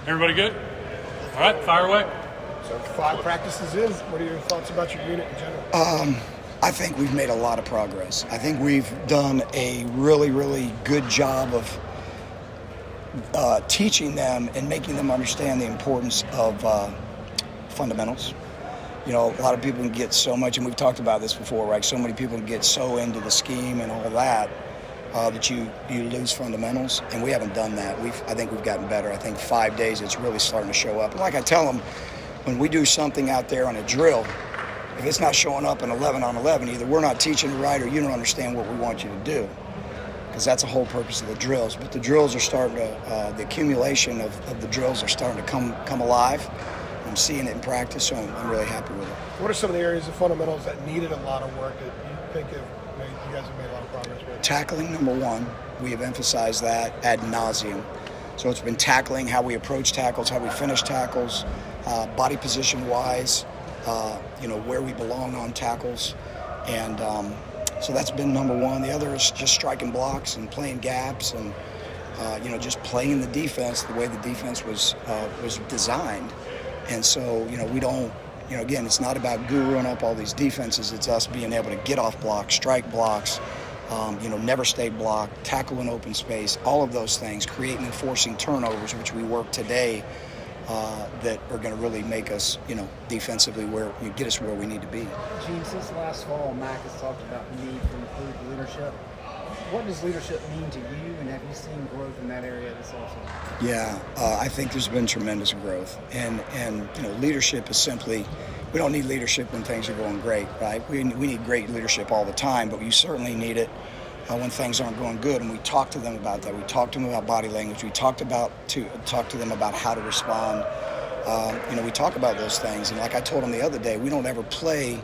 Everybody good? All right, fire away. So 5 practices in, what are your thoughts about your unit in general? I think we've made a lot of progress. I think we've done a really, really good job of teaching them and making them understand the importance of fundamentals. You know, a lot of people can get so much, and we've talked about this before, right? So many people can get so into the scheme and all that that you lose fundamentals, and we haven't done that. I think we've gotten better. I think 5 days it's really starting to show up. And like I tell them, when we do something out there on a drill, if it's not showing up in 11 on 11, either we're not teaching it right or you don't understand what we want you to do, because that's the whole purpose of the drills. But the drills are starting to, the accumulation of the drills are starting to come alive. I'm seeing it in practice, so I'm really happy with it. What are some of the areas of fundamentals that needed a lot of work that you think you guys have made a lot of progress with? Tackling, number one. We have emphasized that ad nauseum. So it's been tackling, how we approach tackles, how we finish tackles, body position-wise, where we belong on tackles. And so that's been number one. The other is just striking blocks and playing gaps and, just playing the defense the way the defense was designed. And so, we don't, again, it's not about guruing up all these defenses. It's us being able to get off blocks, strike blocks, never stay blocked, tackle in open space, all of those things, creating and forcing turnovers, which we work today, that are going to really make us, defensively get us where we need to be. Gene, since last fall, Mac has talked about the need for improved leadership. What does leadership mean to you, and have you seen growth in that area this offseason? Yeah, I think there's been tremendous growth, and leadership is simply, we don't need leadership when things are going great, right? We need great leadership all the time, but we certainly need it when things aren't going good, and we talk to them about that. We talk to them about body language. We talk to them about how to respond. We talk about those things, and like I told them the other day, we don't ever play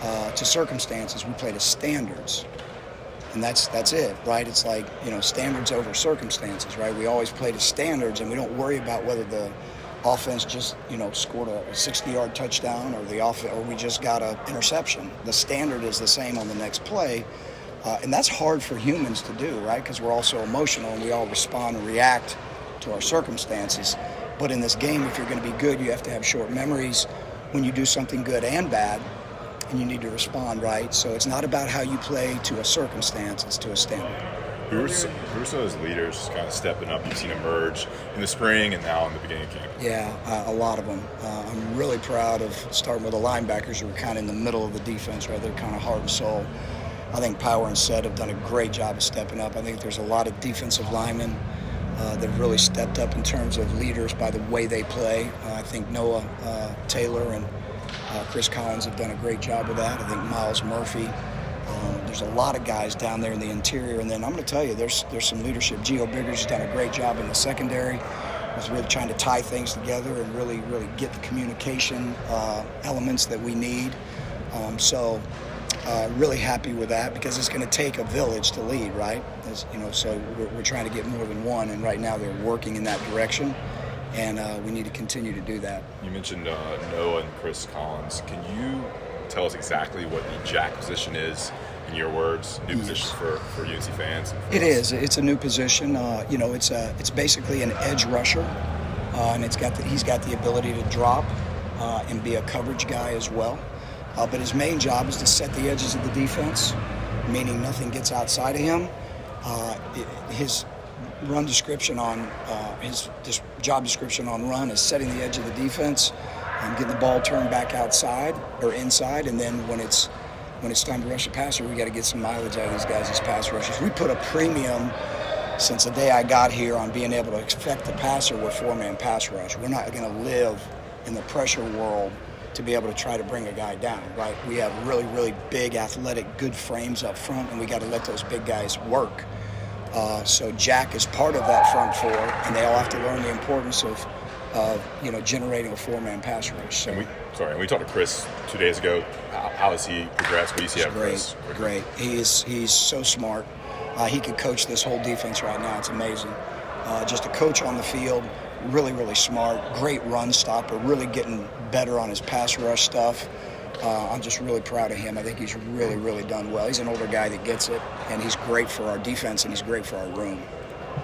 to circumstances. We play to standards. And that's it, right? It's like, standards over circumstances, right? We always play to standards, and we don't worry about whether the offense just, scored a 60-yard touchdown or we just got an interception. The standard is the same on the next play, and that's hard for humans to do, right? Because we're all so emotional, and we all respond and react to our circumstances. But in this game, if you're going to be good, you have to have short memories when you do something good and bad. And you need to respond right. So it's not about how you play to a circumstance, it's to a standard. Who are some of those leaders kind of stepping up you've seen emerge in the spring and now in the beginning of camp? Yeah, a lot of them. I'm really proud of starting with the linebackers who are kind of in the middle of the defense, right? They're kind of heart and soul. I think Power and Sed have done a great job of stepping up. I think there's a lot of defensive linemen that have really stepped up in terms of leaders by the way they play. I think Noah Taylor and Chris Collins have done a great job with that. I think Miles Murphy. There's a lot of guys down there in the interior. And then I'm going to tell you, there's some leadership. Gio Biggers has done a great job in the secondary. Was really trying to tie things together and really get the communication elements that we need. Really happy with that, because it's going to take a village to lead, right? So we're trying to get more than one, and right now they're working in that direction. And we need to continue to do that. You mentioned Noah and Chris Collins. Can you tell us exactly what the jack position is, in your words, new position for UNC fans? It is. It's a new position. It's basically an edge rusher, and he's got the ability to drop and be a coverage guy as well. But his main job is to set the edges of the defense, meaning nothing gets outside of him. His run description on his job description on run is setting the edge of the defense, getting the ball turned back outside or inside, and then when it's time to rush a passer, we got to get some mileage out of these guys as pass rushers. We put a premium since the day I got here on being able to affect the passer with four-man pass rush. We're not going to live in the pressure world to be able to try to bring a guy down, right? We have really, really big, athletic, good frames up front, and we got to let those big guys work. So Jack is part of that front four, and they all have to learn the importance of generating a four-man pass rush. So, and we talked to Chris 2 days ago. How has he progressed? What do you see out of Chris? Great. He's so smart. He could coach this whole defense right now. It's amazing. Just a coach on the field, really, really smart, great run stopper, really getting better on his pass rush stuff. I'm just really proud of him. I think he's really, really done well. He's an older guy that gets it, and he's great for our defense, and he's great for our room.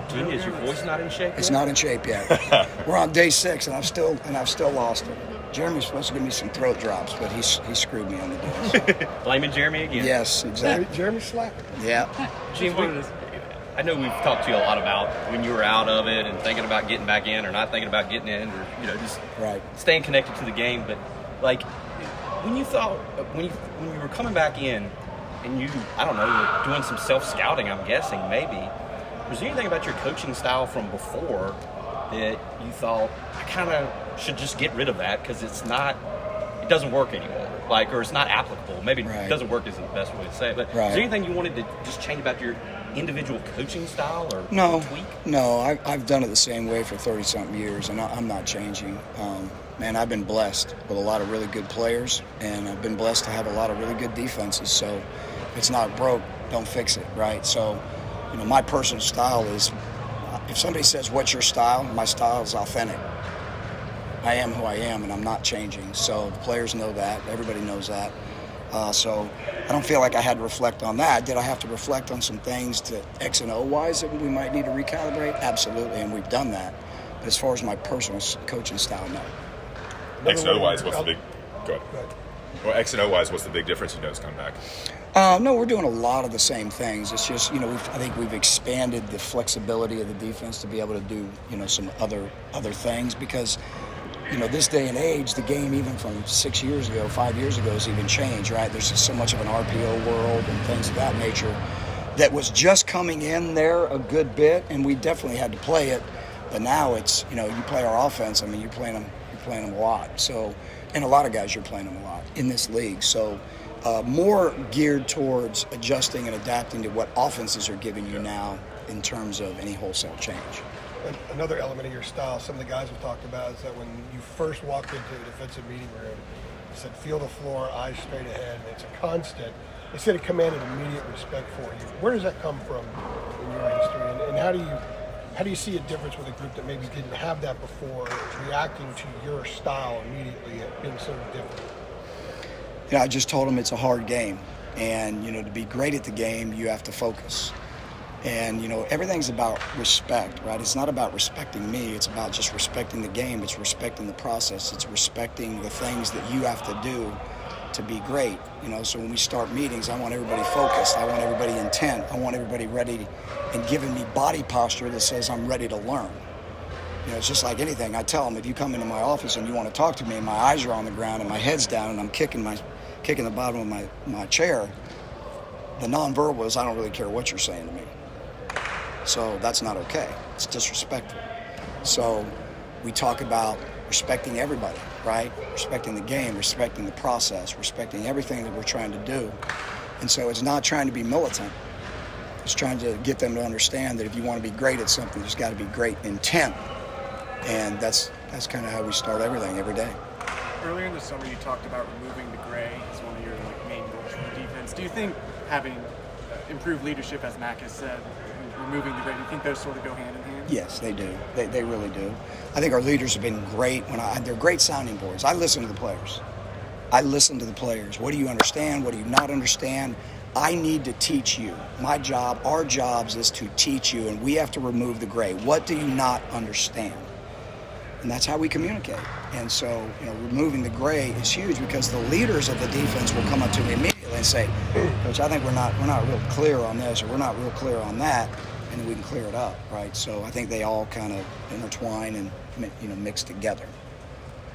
Gene, is your voice not in shape? It's yet? not in shape yet. We're on day 6, and I've still lost it. Jeremy's supposed to give me some throat drops, but he screwed me on the deal. Blaming Jeremy again. Yes, exactly. Jeremy slapping. Yeah. Gene, I know we've talked to you a lot about when you were out of it and thinking about getting back in or not thinking about getting in, or just Right. staying connected to the game. But like, when you thought when you were coming back in, and you, I don't know, you were doing some self-scouting, I'm guessing maybe. Was there anything about your coaching style from before that you thought, I kind of should just get rid of that because it doesn't work anymore, like, or it's not applicable? Maybe Right. it doesn't work isn't the best way to say it, but Right. is there anything you wanted to just change about your individual coaching style or No, tweak? no, I've done it the same way for 30-something years, and I'm not changing. Man, I've been blessed with a lot of really good players, and I've been blessed to have a lot of really good defenses. So if it's not broke, don't fix it, right? So, my personal style is, if somebody says, what's your style? My style is authentic. I am who I am, and I'm not changing. So the players know that. Everybody knows that. So I don't feel like I had to reflect on that. Did I have to reflect on some things to X and O wise that we might need to recalibrate? Absolutely, and we've done that. But as far as my personal coaching style, no. X and O wise, what's the big? Go ahead. Well, X and O wise, what's the big difference you notice coming back? No, we're doing a lot of the same things. It's just, I think we've expanded the flexibility of the defense to be able to do, some other things because, this day and age, the game even from 6 years ago, 5 years ago has even changed, right? There's just so much of an RPO world and things of that nature that was just coming in there a good bit, and we definitely had to play it. But now it's, you play our offense. I mean, you're playing them a lot. So, and a lot of guys, you're playing them a lot in this league. So, more geared towards adjusting and adapting to what offenses are giving you now in terms of any wholesale change. Another element of your style, some of the guys have talked about, is that when you first walked into a defensive meeting room, you said, feel the floor, eyes straight ahead, and it's a constant. They said it commanded immediate respect for you. Where does that come from in your history, and how do you see a difference with a group that maybe didn't have that before, reacting to your style immediately, being so different? I just told them it's a hard game, and to be great at the game, you have to focus. And everything's about respect, right? It's not about respecting me. It's about just respecting the game. It's respecting the process. It's respecting the things that you have to do to be great. So when we start meetings, I want everybody focused. I want everybody intent. I want everybody ready and giving me body posture that says I'm ready to learn. It's just like anything. I tell them, if you come into my office and you want to talk to me and my eyes are on the ground and my head's down and I'm kicking the bottom of my chair, the nonverbal is I don't really care what you're saying to me. So that's not okay. It's disrespectful. So we talk about respecting everybody, right? Respecting the game, respecting the process, respecting everything that we're trying to do. And so it's not trying to be militant. It's trying to get them to understand that if you want to be great at something, there's got to be great intent. And that's kind of how we start everything every day. Earlier in the summer, you talked about removing the gray as one of your main goals for the defense. Do you think having improved leadership, as Mac has said, removing the gray, do you think those sort of go hand in hand? Yes, they do. They really do. I think our leaders have been great. They're great sounding boards. I listen to the players. What do you understand? What do you not understand? I need to teach you. My job, our jobs is to teach you, and we have to remove the gray. What do you not understand? And that's how we communicate. And so, removing the gray is huge because the leaders of the defense will come up to me immediately and say, Coach, I think we're not real clear on this, or we're not real clear on that, and then we can clear it up, right? So I think they all kind of intertwine and mix together.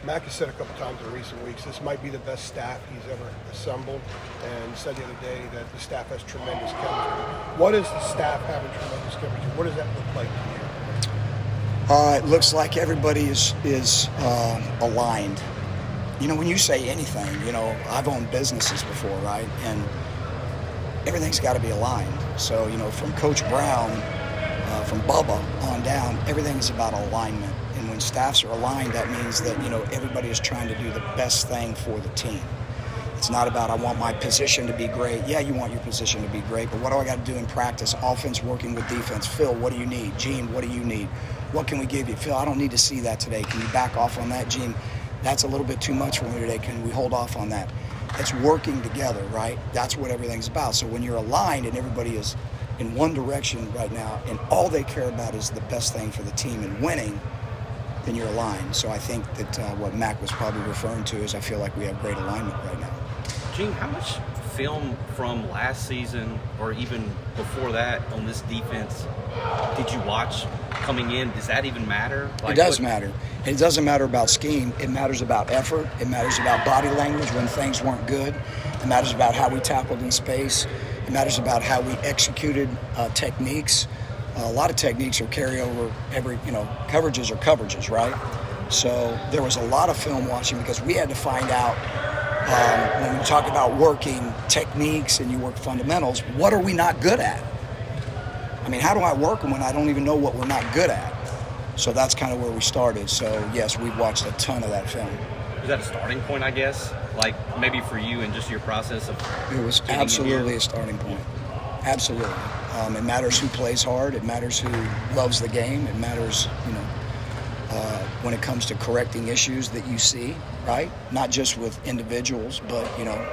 Mac has said a couple times in recent weeks, this might be the best staff he's ever assembled, and said the other day that the staff has tremendous chemistry. What is the staff having tremendous chemistry? What does that look like to you? It looks like everybody is aligned. When you say anything, I've owned businesses before, right? And everything's got to be aligned. So, from Coach Brown, from Bubba on down, everything is about alignment. And when staffs are aligned, that means that, everybody is trying to do the best thing for the team. It's not about, I want my position to be great. Yeah, you want your position to be great, but what do I got to do in practice? Offense working with defense. Phil, what do you need? Gene, what do you need? What can we give you? Phil, I don't need to see that today. Can you back off on that? Gene, that's a little bit too much for me today. Can we hold off on that? It's working together, right? That's what everything's about. So when you're aligned and everybody is, in one direction right now, and all they care about is the best thing for the team and winning, then you're aligned. So I think that what Mac was probably referring to is I feel like we have great alignment right now. Gene, how much film from last season or even before that on this defense did you watch coming in? Does that even matter? It does matter. It doesn't matter about scheme. It matters about effort. It matters about body language when things weren't good. It matters about how we tackled in space. It matters about how we executed techniques. A lot of techniques are carryover. Coverages are coverages, right? So there was a lot of film watching because we had to find out when we talk about working techniques and you work fundamentals, what are we not good at? I mean, how do I work them when I don't even know what we're not good at? So that's kind of where we started. So yes, we've watched a ton of that film. Is that a starting point, I guess? Like maybe for you and just your process of it was absolutely a starting point. Absolutely. It matters who plays hard. It matters who loves the game. It matters, when it comes to correcting issues that you see, right? Not just with individuals, but,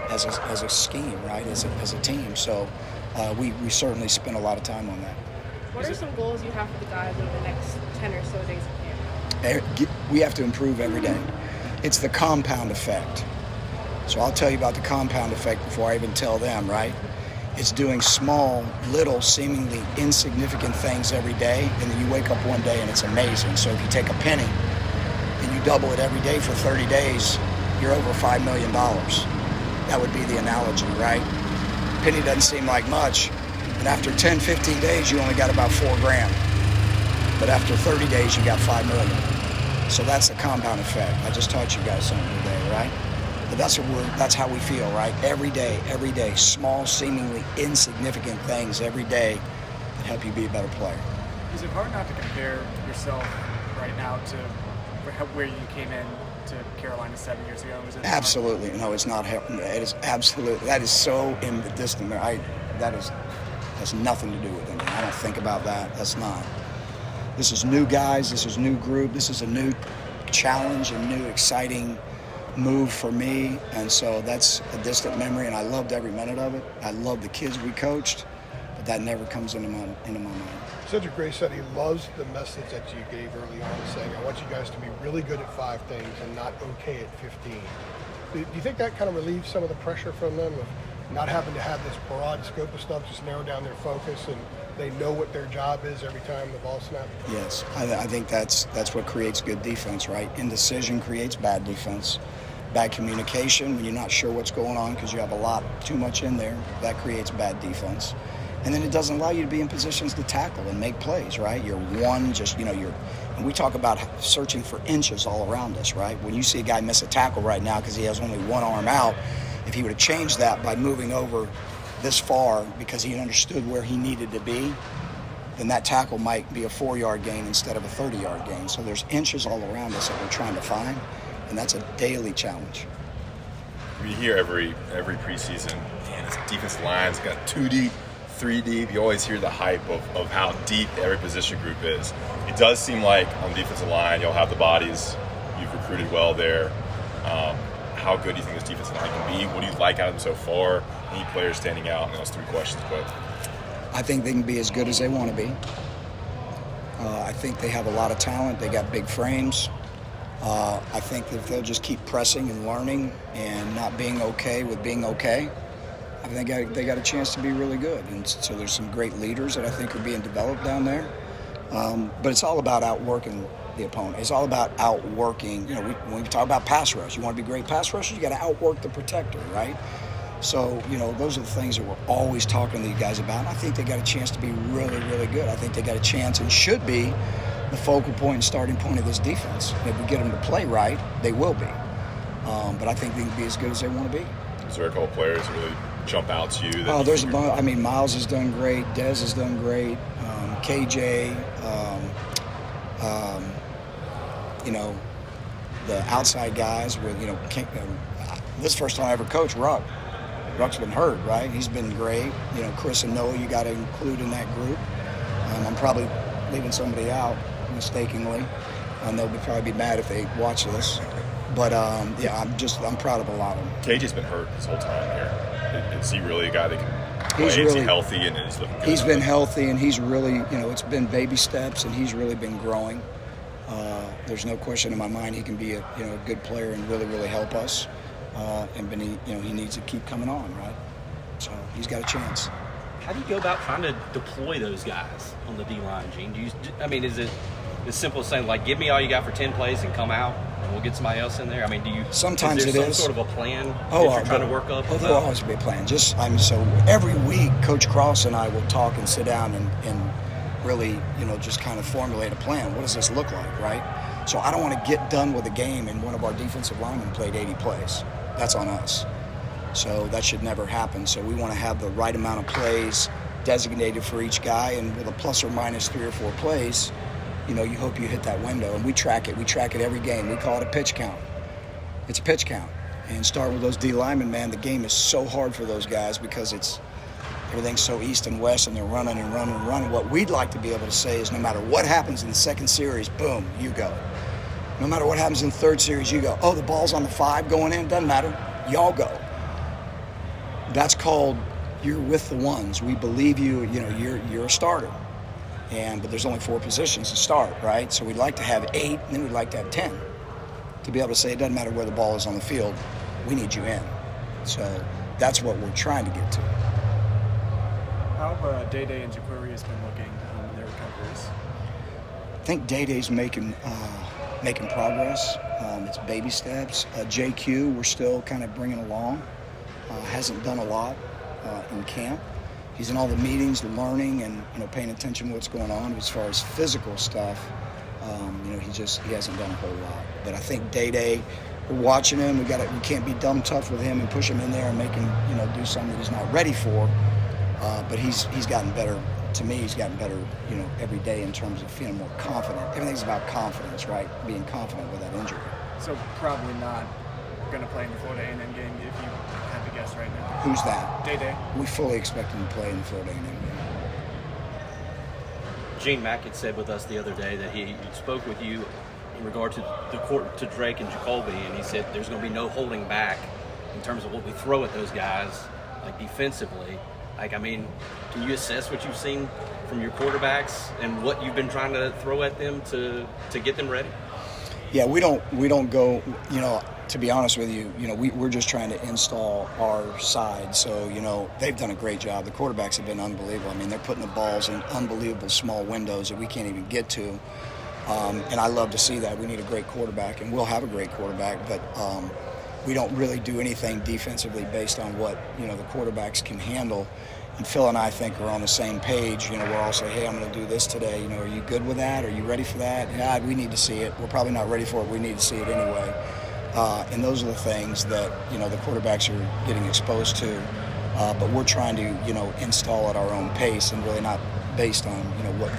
as a scheme, right? As a team. So we certainly spent a lot of time on that. What are some goals you have for the guys over the next 10 or so days of camp? We have to improve every day. It's the compound effect. So I'll tell you about the compound effect before I even tell them, right? It's doing small, little, seemingly insignificant things every day, and then you wake up one day and it's amazing. So if you take a penny and you double it every day for 30 days, you're over $5 million. That would be the analogy, right? Penny doesn't seem like much, and after 10, 15 days, you only got about $4,000. But after 30 days, you got $5 million. So that's the compound effect. I just taught you guys something today, right? But that's how we feel, right? Every day, small, seemingly insignificant things every day that help you be a better player. Is it hard not to compare yourself right now to where you came in to Carolina 7 years ago? Is it absolutely. No, it's not. It is absolutely. That is so in the distant. That's nothing to do with it. I don't think about that. That's not. This is new guys. This is new group. This is a new challenge and new exciting move for me, and so that's a distant memory, and I loved every minute of it. I love the kids we coached, but that never comes into my mind. Cedric Gray said he loves the message that you gave early on, saying, I want you guys to be really good at 5 things and not okay at 15. Do you think that kind of relieves some of the pressure from them of not having to have this broad scope of stuff, just narrow down their focus, and they know what their job is every time the ball snaps? Yes, I think that's what creates good defense, right? Indecision creates bad defense. Bad communication, when you're not sure what's going on because you have too much in there, that creates bad defense. And then it doesn't allow you to be in positions to tackle and make plays, right? You're and we talk about searching for inches all around us, right? When you see a guy miss a tackle right now because he has only one arm out, if he would have changed that by moving over this far because he understood where he needed to be, then that tackle might be a 4-yard gain instead of a 30-yard gain. So there's inches all around us that we're trying to find. And that's a daily challenge. We hear every preseason, man, this defensive line's got 2 deep, 3 deep. You always hear the hype of how deep every position group is. It does seem like on the defensive line, you'll have the bodies. You've recruited well there. How good do you think this defensive line can be? What do you like out of them so far? Any players standing out? And those 3 questions, but I think they can be as good as they want to be. I think they have a lot of talent. They got big frames. I think if they'll just keep pressing and learning and not being okay with being okay, I think they got a chance to be really good. And so there's some great leaders that I think are being developed down there. But it's all about outworking the opponent. It's all about outworking. When we talk about pass rush, you want to be great pass rushers, you got to outwork the protector, right? So, those are the things that we're always talking to you guys about. And I think they got a chance to be really, really good. I think they got a chance and should be the focal point and starting point of this defense. If we get them to play right, they will be. But I think they can be as good as they want to be. Is there a couple players that really jump out to you? There's a bunch. Miles has done great. Dez has done great. KJ. The outside guys with, this first time I ever coached Ruck. Ruck's been hurt, right? He's been great. Chris and Noah, you got to include in that group. I'm probably leaving somebody out mistakenly, and they'll probably be mad if they watch this. But I'm proud of a lot of them. KJ's been hurt this whole time here. Is he really a guy that can He's is really he healthy and he's looking good? He's been healthy, and he's really, it's been baby steps, and he's really been growing. There's no question in my mind he can be a good player and really, really help us. He needs to keep coming on, right? So he's got a chance. How do you go about trying to deploy those guys on the D-line, Gene? Is it as simple as saying, like, give me all you got for 10 plays and come out, and we'll get somebody else in there? I mean, Sometimes is there it is. some sort of a plan that you're trying to work up? There'll always be a plan. So every week, Coach Cross and I will talk and sit down and really, just kind of formulate a plan. What does this look like, right? So I don't want to get done with a game and one of our defensive linemen played 80 plays. That's on us. So that should never happen. So we want to have the right amount of plays designated for each guy, and with a plus or minus 3 or 4 plays, you hope you hit that window. And we track it. We track it every game. We call it a pitch count. It's a pitch count. And start with those D linemen, man. The game is so hard for those guys because everything's so east and west, and they're running and running and running. What we'd like to be able to say is no matter what happens in the second series, boom, you go. No matter what happens in the third series, you go. Oh, the ball's on the 5 going in. Doesn't matter. Y'all go. That's called you're with the ones. We believe you. You're a starter, but there's only 4 positions to start, right? So we'd like to have 8, and then we'd like to have 10 to be able to say it doesn't matter where the ball is on the field. We need you in. So that's what we're trying to get to. How have Day-Day and Jaquarius been looking in their recoveries? I think Day-Day's making progress. It's baby steps. JQ, we're still kind of bringing along. Hasn't done a lot in camp. He's in all the meetings, learning, and paying attention to what's going on. As far as physical stuff, he hasn't done a whole lot. But I think Day-Day, we're watching him. We can't be dumb tough with him and push him in there and make him do something that he's not ready for. But he's gotten better. To me, he's gotten better every day in terms of feeling more confident. Everything's about confidence, right? Being confident with that injury. So probably not going to play in the Florida A&M game if you had to guess right now. Who's that? Day-Day. We fully expect him to play in the Florida A&M game. Gene Mack had said with us the other day that he spoke with you in regard to the court to Drake and Jacoby, and he said there's going to be no holding back in terms of what we throw at those guys, like defensively. Can you assess what you've seen from your quarterbacks and what you've been trying to throw at them to get them ready? Yeah, we don't go, to be honest with you, we're just trying to install our side. So, they've done a great job. The quarterbacks have been unbelievable. They're putting the balls in unbelievable small windows that we can't even get to. And I love to see that. We need a great quarterback, and we'll have a great quarterback, but we don't really do anything defensively based on what, the quarterbacks can handle. And Phil and I think are on the same page. We're all saying, hey, I'm going to do this today. Are you good with that? Are you ready for that? Yeah, we need to see it. We're probably not ready for it. We need to see it anyway. And those are the things that, the quarterbacks are getting exposed to. But we're trying to, install at our own pace and really not based on, what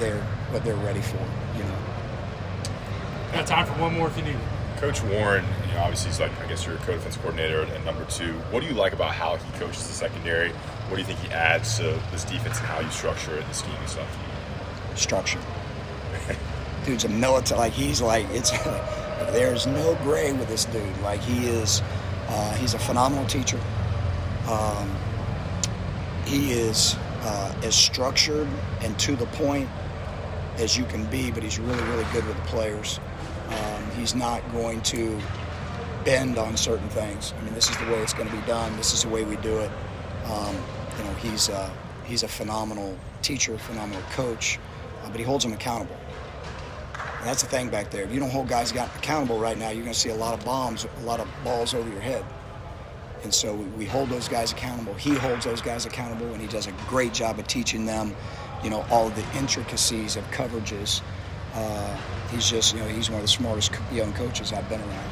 they're ready for, Got time for one more if you need it. Coach Warren, obviously he's your co-defense coordinator and number 2. What do you like about how he coaches the secondary? What do you think he adds to this defense and how you structure it, the scheme and stuff? Structure. Dude's a military. There's no gray with this dude. He's a phenomenal teacher. He is as structured and to the point as you can be, but he's really, really good with the players. He's not going to bend on certain things. This is the way it's going to be done. This is the way we do it. He's a phenomenal teacher, phenomenal coach, but he holds them accountable. And that's the thing back there. If you don't hold guys accountable right now, you're going to see a lot of balls over your head. And so we hold those guys accountable. He holds those guys accountable, and he does a great job of teaching them, all of the intricacies of coverages. He's just, he's one of the smartest young coaches I've been around.